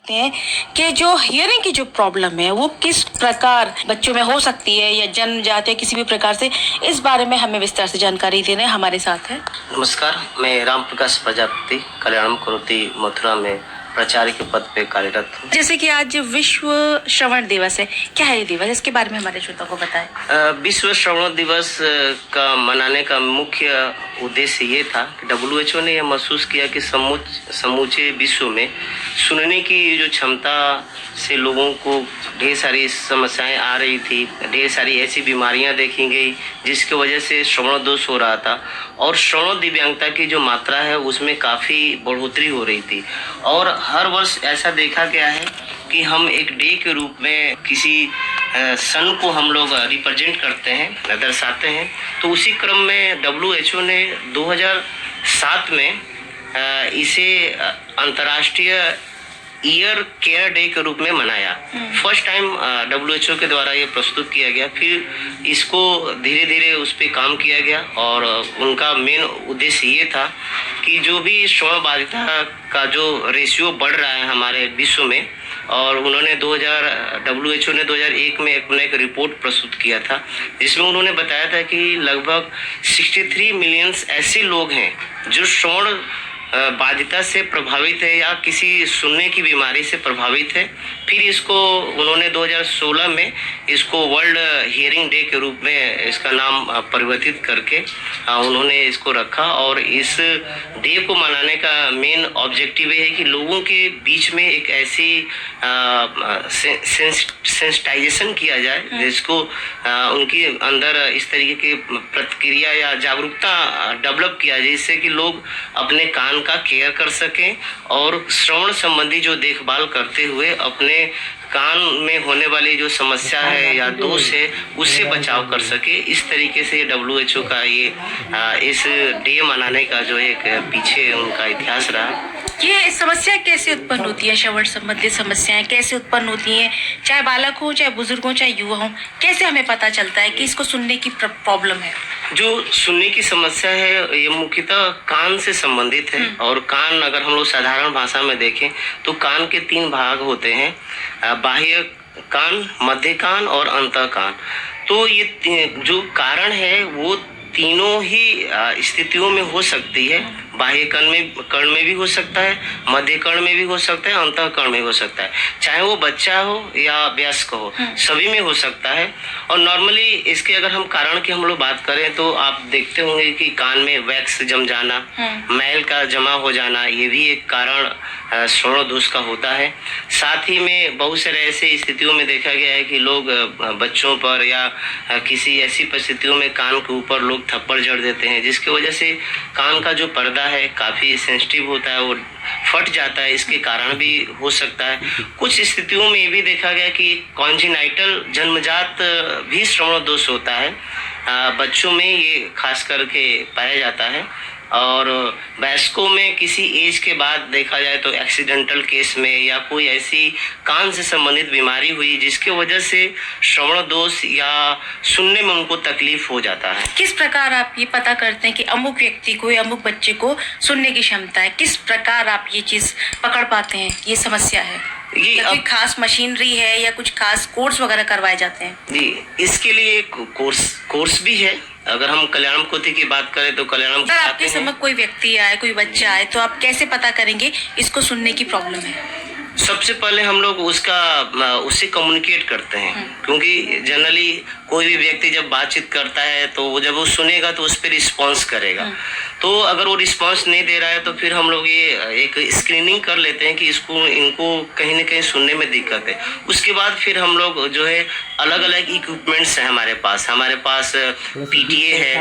सकते हैं कि जो हियरिंग की जो प्रॉब्लम है वो किस प्रकार बच्चों में हो सकती है या जन्म जाते किसी भी प्रकार से, इस बारे में हमें विस्तार से जानकारी देने हमारे साथ है। नमस्कार, मैं राम प्रकाश प्रजापति कल्याणम करोति मथुरा में प्राचार्य के पद पे कार्यरत हूँ। जैसे कि आज विश्व श्रवण दिवस है, क्या है ये दिवस, इसके बारे में हमारे श्रोताओं को बताएं। विश्व श्रवण दिवस का मनाने का मुख्य उद्देश्य ये था कि WHO ने यह महसूस किया कि समूचे विश्व में सुनने की जो क्षमता से लोगों को ढेर सारी समस्याएं आ रही थी, ढेर सारी ऐसी बीमारियां देखी गई जिसकी वजह से श्रवण दोष हो रहा था और श्रवण दिव्यांगता की जो मात्रा है उसमें काफ़ी बढ़ोतरी हो रही थी। और हर वर्ष ऐसा देखा गया है कि हम एक डे के रूप में किसी सन को हम लोग रिप्रेजेंट करते हैं, दर्शाते हैं। तो उसी क्रम में WHO ने 2007 में इसे अंतर्राष्ट्रीय ईयर केयर डे के रूप में मनाया। फर्स्ट टाइम WHO के द्वारा ये प्रस्तुत किया गया, फिर इसको धीरे धीरे उस पर काम किया गया और उनका मेन उद्देश्य ये था कि जो भी श्रवण बाधिता का जो रेशियो बढ़ रहा है हमारे विश्व में, और उन्होंने WHO ने 2001 में एक रिपोर्ट प्रस्तुत किया था जिसमें उन्होंने बताया था कि लगभग 63 मिलियन ऐसे लोग हैं जो श्रवण बाधिता से प्रभावित है या किसी सुनने की बीमारी से प्रभावित है। फिर इसको उन्होंने 2016 में इसको वर्ल्ड हियरिंग डे के रूप में इसका नाम परिवर्तित करके उन्होंने इसको रखा। और इस डे को मनाने का मेन ऑब्जेक्टिव ये है कि लोगों के बीच में एक ऐसी सेंसिटाइजेशन किया जाए जिसको उनके अंदर इस तरीके की प्रतिक्रिया या जागरूकता डेवलप किया जाए, जिससे कि लोग अपने कान का केयर कर सकें और श्रवण संबंधी जो देखभाल करते हुए अपने कान में होने वाली जो समस्या है या दोष है उससे बचाव कर सके। इस तरीके से WHO का ये इस डे मनाने का जो एक पीछे उनका इतिहास रहा। ये समस्या कैसे उत्पन्न होती है, श्रवण संबंधित समस्याएं कैसे उत्पन्न होती हैं, चाहे बालक हो, चाहे बुजुर्ग हो, चाहे युवा हो, कैसे हमें पता चलता है कि इसको सुनने की प्रॉब्लम है? जो सुनने की समस्या है ये मुख्यतः कान से संबंधित है। और कान अगर हम लोग साधारण भाषा में देखें तो कान के 3 भाग होते हैं, बाह्य कान, मध्य कान और अंतः कान। तो ये जो कारण है वो तीनों ही स्थितियों में हो सकती है। बाह्य कर्ण में भी हो सकता है, मध्य कर्ण में भी हो सकता है, अंतः कर्ण में हो सकता है। चाहे वो बच्चा हो या वयस्क हो, सभी में हो सकता है। और नॉर्मली इसके अगर हम कारण की हम लोग बात करें तो आप देखते होंगे कि कान में वैक्स जम जाना, मैल का जमा हो जाना, ये भी एक कारण श्रवण दोष का होता है। साथ ही में बहुत सारे ऐसे स्थितियों में देखा गया है कि लोग बच्चों पर या किसी ऐसी परिस्थितियों में कान के ऊपर लोग थप्पड़ जड़ देते हैं, जिसकी वजह से कान का जो पर्दा है काफ़ी सेंसिटिव होता है, वो फट जाता है। इसके कारण भी हो सकता है। कुछ स्थितियों में ये भी देखा गया कि कॉन्जेनाइटल जन्मजात भी श्रवण दोष होता है, बच्चों में ये खास करके पाया जाता है। और वयस्कों में किसी एज के बाद देखा जाए तो एक्सीडेंटल केस में या कोई ऐसी कान से संबंधित बीमारी हुई जिसके वजह से श्रवण दोष या सुनने में उनको तकलीफ हो जाता है। किस प्रकार आप ये पता करते हैं कि अमुक व्यक्ति को या अमुक बच्चे को सुनने की क्षमता है? किस प्रकार आप ये चीज पकड़ पाते हैं ये समस्या है? ये कोई खास मशीनरी है या कुछ खास कोर्स वगैरह करवाए जाते हैं? जी, इसके लिए कोर्स भी है। अगर हम कल्याणम कोटि की बात करें तो कल्याणम अगर आपके समझ कोई व्यक्ति आए, कोई बच्चा आए, तो आप कैसे पता करेंगे इसको सुनने की प्रॉब्लम है? सबसे पहले हम लोग उससे कम्युनिकेट करते हैं, क्योंकि जनरली कोई भी व्यक्ति जब बातचीत करता है तो जब वो सुनेगा तो उस पर रिस्पॉन्स करेगा। तो अगर वो रिस्पांस नहीं दे रहा है तो फिर हम लोग ये एक स्क्रीनिंग कर लेते हैं कि इनको कहीं ना कहीं सुनने में दिक्कत है। उसके बाद फिर हम लोग जो है अलग अलग इक्विपमेंट्स हैं हमारे पास PTA है,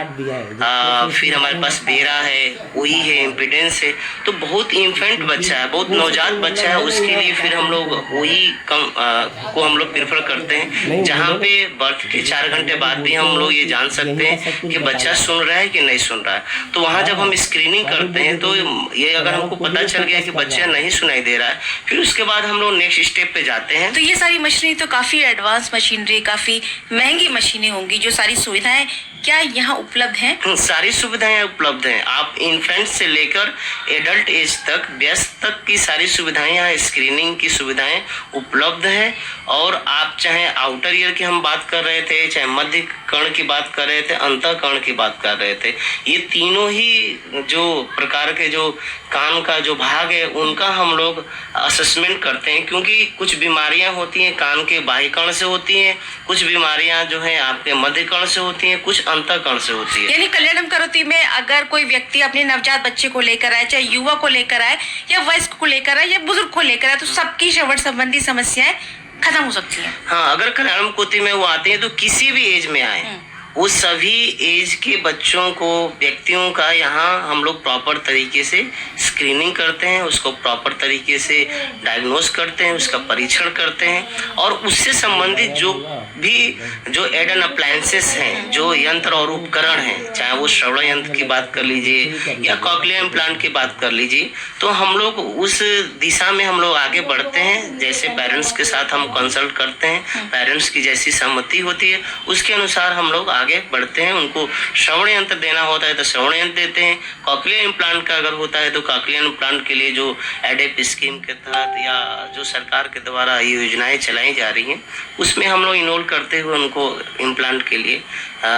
फिर हमारे पास बेरा है, ओई है, इम्पिडेंस है। तो बहुत इन्फेंट बच्चा है, बहुत नवजात बच्चा है, उसके लिए फिर हम लोग ओई को हम लोग प्रेफर करते हैं, जहाँ पे बर्थ के 4 घंटे बाद भी हम लोग ये जान सकते हैं कि बच्चा सुन रहा है कि नहीं सुन रहा है। तो वहाँ जब हम स्क्रीनिंग करते हैं तो ये अगर हमको पता चल गया कि बच्चा नहीं सुनाई दे रहा है, फिर उसके बाद हम लोग नेक्स्ट स्टेप पे जाते हैं। तो ये सारी मशीनरी तो काफी एडवांस मशीनरी, काफी महंगी मशीनें होंगी, जो सारी सुविधाएं क्या यहाँ उपलब्ध हैं? सारी सुविधाएं उपलब्ध हैं। आप इन्फेंट से लेकर एडल्ट एज तक, वयस्क तक की सारी सुविधाएं यहाँ, स्क्रीनिंग की सुविधाएं उपलब्ध है। और आप चाहे आउटर ईयर की हम बात कर रहे थे, चाहे मध्य कर्ण की बात कर रहे थे, अंतःकर्ण की बात कर रहे थे, ये तीनों ही जो प्रकार के जो कान का जो भाग है उनका हम लोग असेसमेंट करते हैं। क्योंकि कुछ बीमारियां होती हैं कान के बाह्य कर्ण से होती हैं, कुछ बीमारियां जो है आपके मध्य कर्ण से होती हैं, कुछ अंतःकर्ण से होती है। यानी कल्याणम करोति में अगर कोई व्यक्ति अपने नवजात बच्चे को लेकर आए, चाहे युवा को लेकर आए या वयस्क को लेकर आए या बुजुर्ग को लेकर आए, तो सबकी श्रवण संबंधी समस्याएं खत्म हो सकती है। हाँ, अगर कल्याणम करोति में वो आते हैं तो किसी भी एज में आए, वो सभी एज के बच्चों को, व्यक्तियों का यहाँ हम लोग प्रॉपर तरीके से स्क्रीनिंग करते हैं, उसको प्रॉपर तरीके से डायग्नोज करते हैं, उसका परीक्षण करते हैं। और उससे संबंधित जो भी जो एडन अप्लायंसेस हैं, जो यंत्र और उपकरण हैं, चाहे वो श्रवण यंत्र की बात कर लीजिए या कॉक्लियर इम्प्लांट की बात कर लीजिए, तो हम लोग उस दिशा में हम लोग आगे बढ़ते हैं। जैसे पेरेंट्स के साथ हम कंसल्ट करते हैं, पेरेंट्स की जैसी सहमति होती है उसके अनुसार हम लोग आगे बढ़ते हैं। उनको श्रवण यंत्र देना होता है तो श्रवण यंत्र देते हैं। कॉक्लियर इम्प्लांट का अगर होता है तो कॉक्लियर इम्प्लांट के लिए जो एडेप स्कीम के तहत या जो सरकार के द्वारा योजनाएं चलाई जा रही हैं, उसमें हम लोग इनरोल करते हुए उनको इम्प्लांट के लिए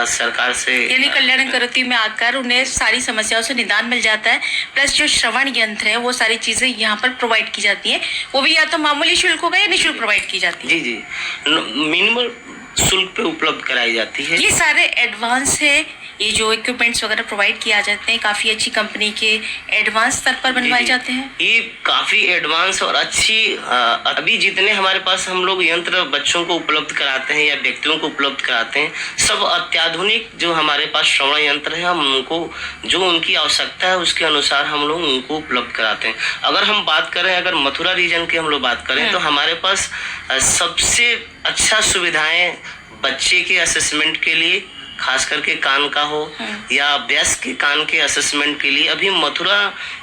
सरकार से, यानी कल्याण करोति में आकर उन्हें सारी समस्याओं से निदान मिल जाता है। प्लस जो श्रवण यंत्र है वो सारी चीजें यहाँ पर प्रोवाइड की जाती है, वो भी या तो मामूली शुल्क होगा या निःशुल्क प्रोवाइड की जाती है। जी, मिनिमल शुल्क पे उपलब्ध कराई जाती है। ये सारे एडवांस है, ये जो इक्विपमेंट्स वगैरह प्रोवाइड किया जाते हैं काफी अच्छी कंपनी के एडवांस स्तर पर बनवाए जाते हैं। ये काफी एडवांस और अच्छी, अभी जितने हमारे पास हम लोग यंत्र बच्चों को उपलब्ध कराते हैं या व्यक्तियों को उपलब्ध कराते हैं, सब अत्याधुनिक जो हमारे पास श्रवण यंत्र है, हम उनको जो उनकी आवश्यकता है उसके अनुसार हम लोग उनको उपलब्ध कराते हैं। अगर हम बात करें, अगर मथुरा रीजन की हम लोग बात करें तो हमारे पास सबसे अच्छा सुविधाएं बच्चे के असेसमेंट के लिए, खास करके कान का हो या वयस्क के कान के असेसमेंट के लिए, अभी मथुरा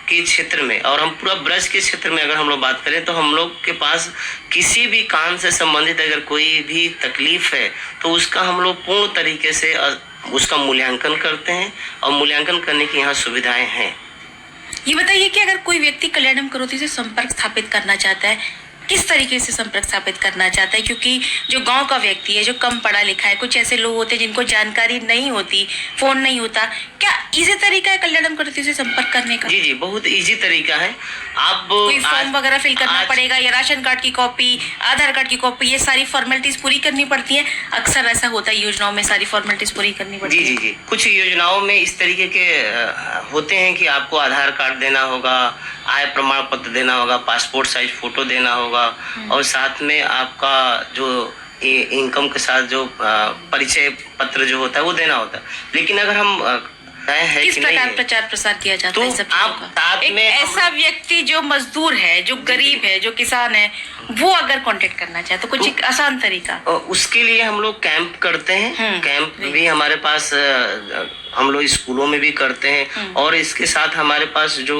के क्षेत्र में और हम पूरा ब्रज के क्षेत्र में अगर हम लोग बात करें तो हम लोग के पास किसी भी कान से संबंधित अगर कोई भी तकलीफ है तो उसका हम लोग पूर्ण तरीके से उसका मूल्यांकन करते हैं और मूल्यांकन करने की यहाँ सुविधाएं हैं। ये बताइए कि अगर कोई व्यक्ति कल्याणम करोति से संपर्क स्थापित करना चाहता है, किस तरीके से संपर्क स्थापित करना चाहता है? क्योंकि जो गांव का व्यक्ति है, जो कम पढ़ा लिखा है, कुछ ऐसे लोग होते हैं जिनको जानकारी नहीं होती, फोन नहीं होता, क्या इजी तरीका है कल्याणम करोति से संपर्क करने का? जी, बहुत इजी तरीका है। आप कोई फॉर्म वगैरह फिल करना पड़ेगा या राशन कार्ड की कॉपी, आधार कार्ड की कॉपी, ये सारी फॉर्मेलिटीज पूरी करनी पड़ती है? अक्सर ऐसा होता है योजनाओं में सारी फॉर्मेलिटीज पूरी करनी पड़ती है। जी, कुछ योजनाओं में इस तरीके के होते हैं कि आपको आधार कार्ड देना होगा, आय प्रमाण पत्र देना होगा, पासपोर्ट साइज फोटो देना होगा और साथ में आपका जो इनकम के साथ जो परिचय पत्र जो होता है वो देना होता है। लेकिन अगर हम किस प्रकार प्रचार प्रसार किया जाता है सब चीजों का? एक ऐसा व्यक्ति जो मजदूर है, जो गरीब है, जो किसान है, वो अगर कांटेक्ट करना चाहे तो कुछ एक आसान तरीका? उसके लिए हम लोग कैंप करते हैं। कैंप भी हमारे पास हम लोग स्कूलों में भी करते हैं और इसके साथ हमारे पास जो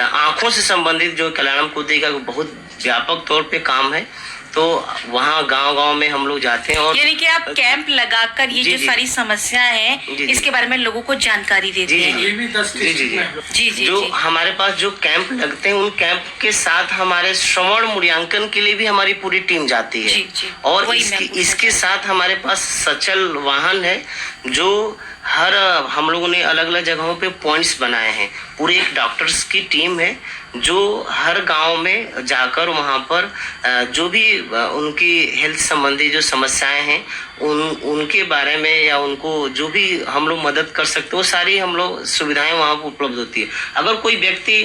आंखों से संबंधित जो कल्याणम करोति का बहुत व्यापक तौर पे काम है, तो वहाँ गांव-गांव में हम लोग जाते हैं और यानी कि आप कैंप लगाकर ये जो सारी समस्याएं हैं इसके बारे में लोगों को जानकारी देते हैं। जी, जो हमारे पास जो कैंप लगते हैं उन कैंप के साथ हमारे श्रवण मूल्यांकन के लिए भी हमारी पूरी टीम जाती है। और इसके साथ हमारे पास सचल वाहन है जो हर हम लोगों ने अलग अलग जगहों पे पॉइंट्स बनाए हैं। पूरे एक डॉक्टर्स की टीम है जो हर गांव में जाकर वहां पर जो भी उनकी हेल्थ संबंधी जो समस्याएं हैं उनके बारे में या उनको जो भी हम लोग मदद कर सकते हैं वो सारी हम लोग सुविधाएं वहां पर उपलब्ध होती है। अगर कोई व्यक्ति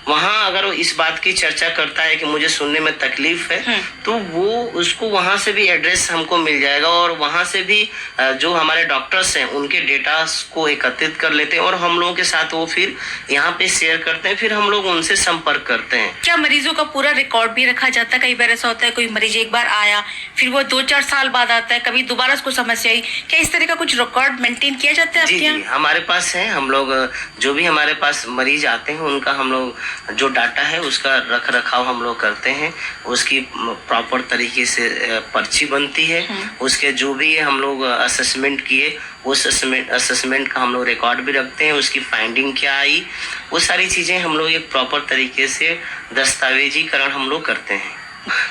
वहाँ अगर इस बात की चर्चा करता है कि मुझे सुनने में तकलीफ है, तो वो उसको वहाँ से भी एड्रेस हमको मिल जाएगा और वहाँ से भी जो हमारे डॉक्टर्स हैं उनके डेटा को एकत्रित कर लेते हैं और हम लोगों के साथ वो फिर यहाँ पे शेयर करते हैं, फिर हम लोग उनसे संपर्क करते हैं। क्या मरीजों का पूरा रिकॉर्ड भी रखा जाता है? कई बार ऐसा होता है कोई मरीज एक बार आया, फिर वो 2-4 साल बाद आता है, कभी दोबारा उसको समस्या आई, क्या इस तरह का कुछ रिकॉर्ड मेंटेन किया जाता है आपके यहाँ? जी, हमारे पास है। हम लोग जो भी हमारे पास मरीज आते हैं उनका हम लोग जो डाटा है उसका रख रखाव हम लोग करते हैं, उसकी प्रॉपर तरीके से पर्ची बनती है, उसके जो भी हम लोग असेसमेंट किए उस असेसमेंट का हम लोग रिकॉर्ड भी रखते हैं, उसकी फाइंडिंग क्या आई, वो सारी चीजें हम लोग एक प्रॉपर तरीके से दस्तावेजीकरण हम लोग करते हैं।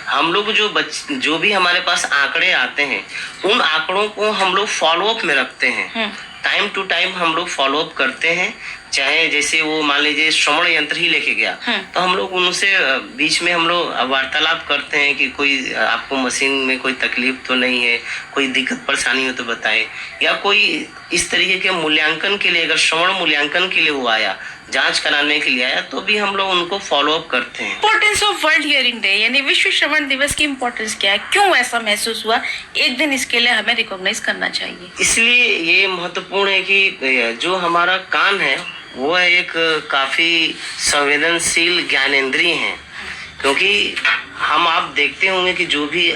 हम लोग जो भी हमारे पास आंकड़े आते हैं उन आंकड़ों को हम लोग फॉलोअप में रखते हैं, टाइम टू टाइम हम लोग फॉलोअप करते हैं। चाहे जैसे वो मान लीजिए श्रवण यंत्र ही लेके गया, तो हम लोग उनसे बीच में हम लोग वार्तालाप करते हैं कि कोई आपको मशीन में कोई तकलीफ तो नहीं है, कोई दिक्कत परेशानी हो तो बताएं, या कोई इस तरीके के मूल्यांकन के लिए, अगर श्रवण मूल्यांकन के लिए वो आया, जांच कराने के लिए आया, तो भी हम लोग उनको फॉलो अप करते हैं। Importance of world hearing day यानी विश्व श्रवण दिवस की इम्पोर्टेंस क्या है? क्यों ऐसा महसूस हुआ एक दिन इसके लिए हमें रिकॉग्नाइज करना चाहिए? इसलिए ये महत्वपूर्ण है कि जो हमारा कान है वो एक काफी संवेदनशील ज्ञानेंद्रिय है, क्योंकि आप देखते होंगे कि जो भी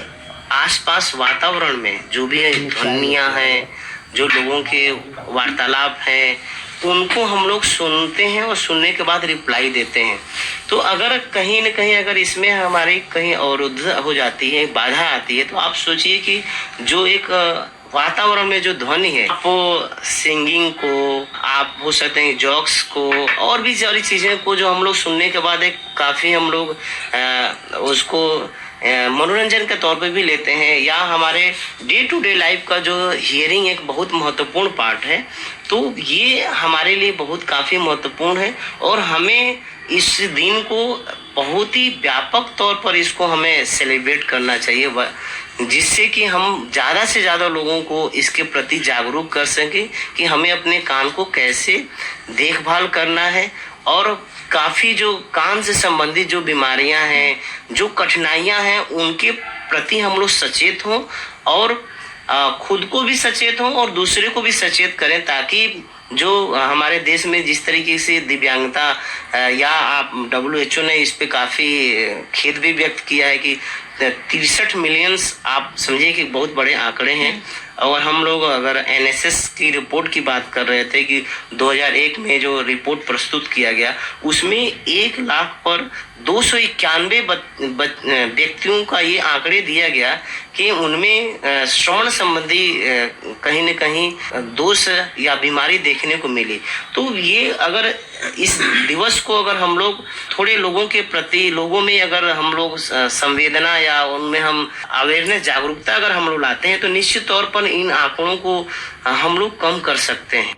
आसपास वातावरण में जो भी ध्वनियां हैं, जो लोगों के वार्तालाप हैं, उनको हम लोग सुनते हैं और सुनने के बाद रिप्लाई देते हैं। तो अगर कहीं न कहीं अगर इसमें हमारी कहीं अवरुद्ध हो जाती है, बाधा आती है, तो आप सोचिए कि जो एक वातावरण में जो ध्वनि है, आप सिंगिंग को, आप हो सकते हैं जॉक्स को और भी सारी चीजें को जो हम लोग सुनने के बाद एक काफी हम लोग उसको मनोरंजन के तौर पे भी लेते हैं, या हमारे डे टू डे लाइफ का जो हियरिंग एक बहुत महत्वपूर्ण पार्ट है, तो ये हमारे लिए बहुत काफी महत्वपूर्ण है और हमें इस दिन को बहुत ही व्यापक तौर पर इसको हमें सेलिब्रेट करना चाहिए, जिससे कि हम ज़्यादा से ज़्यादा लोगों को इसके प्रति जागरूक कर सकें कि हमें अपने कान को कैसे देखभाल करना है, और काफ़ी जो कान से संबंधित जो बीमारियां हैं, जो कठिनाइयां हैं, उनके प्रति हम लोग सचेत हों और खुद को भी सचेत हों और दूसरे को भी सचेत करें, ताकि जो हमारे देश में जिस तरीके से दिव्यांगता या आप WHO ने इस पे काफ़ी खेद भी व्यक्त किया है कि 63 मिलियन, आप समझिए कि बहुत बड़े आंकड़े हैं। और हम लोग अगर NSS की रिपोर्ट की बात कर रहे थे कि 2001 में जो रिपोर्ट प्रस्तुत किया गया, उसमें 1 लाख पर 291 व्यक्तियों का ये आंकड़े दिया गया कि उनमें श्रवण संबंधी कहीं न कहीं दोष या बीमारी देखने को मिली। तो ये अगर इस दिवस को अगर हम लोग थोड़े लोगों के प्रति, लोगों में अगर हम लोग संवेदना या उनमें हम अवेयरनेस, जागरूकता अगर हम लोग लाते हैं, तो निश्चित तौर पर इन आंकड़ों को हम लोग कम कर सकते हैं।